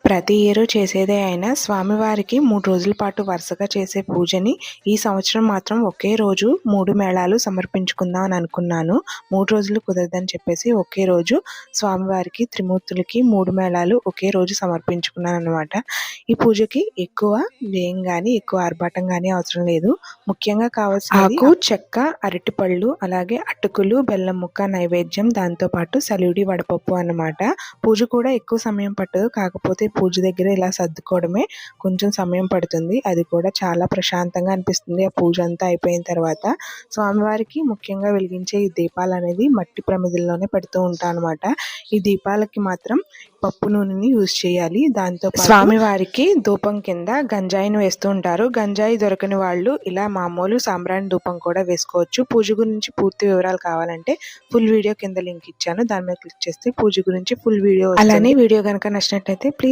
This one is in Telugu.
ప్రతి ఇయర్ చేసేదే అయినా స్వామివారికి 3 రోజుల పాటు వరుసగా చేసే పూజని ఈ సంవత్సరం మాత్రం ఒకే రోజు 3 మేళాలు సమర్పించుకుందాం అని అనుకున్నాను. 3 రోజులు కుదరదని చెప్పేసి ఒకే రోజు స్వామివారికి త్రిమూర్తులకి 3 మేళాలు ఒకే రోజు సమర్పించుకున్నాననమాట. ఈ పూజకి ఎక్కువ వ్యయం గానీ, ఎక్కువ ఆర్భాటం గానీ అవసరం లేదు. ముఖ్యంగా కావాల్సినది ఆకు, చెక్క, అరటిపళ్ళు, అలాగే అటుకులు, బెల్లం ముక్క నైవేద్యం, దాంతోపాటు సలివిడి వడపప్పు అన్నమాట. పూజ కూడా ఎక్కువ సమయం పట్టదు. కాకపోతే పూజ దగ్గర ఇలా సర్దుకోవడమే కొంచెం సమయం పడుతుంది. అది కూడా చాలా ప్రశాంతంగా అనిపిస్తుంది ఆ పూజ అంతా అయిపోయిన తర్వాత. స్వామివారికి ముఖ్యంగా వెలిగించే ఈ దీపాలు అనేది మట్టి ప్రమిదల్లోనే పెడుతూ ఉంటాను అనమాట. ఈ దీపాలకి మాత్రం పప్పు నూనెని యూజ్ చేయాలి. దాంతో స్వామివారికి ధూపం కింద గంజాయిని వేస్తూ ఉంటారు. గంజాయి దొరకని వాళ్ళు ఇలా మామూలు సాంబ్రాణి ధూపం కూడా వేసుకోవచ్చు. పూజ గురించి పూర్తి వివరాలు కావాలంటే ఫుల్ వీడియో కింద లింక్ ఇచ్చాను. దాని మీద క్లిక్ చేస్తే పూజ గురించి ఫుల్ వీడియో వస్తుంది. అలానే వీడియో కనుక నచ్చినట్లయితే ప్లీజ్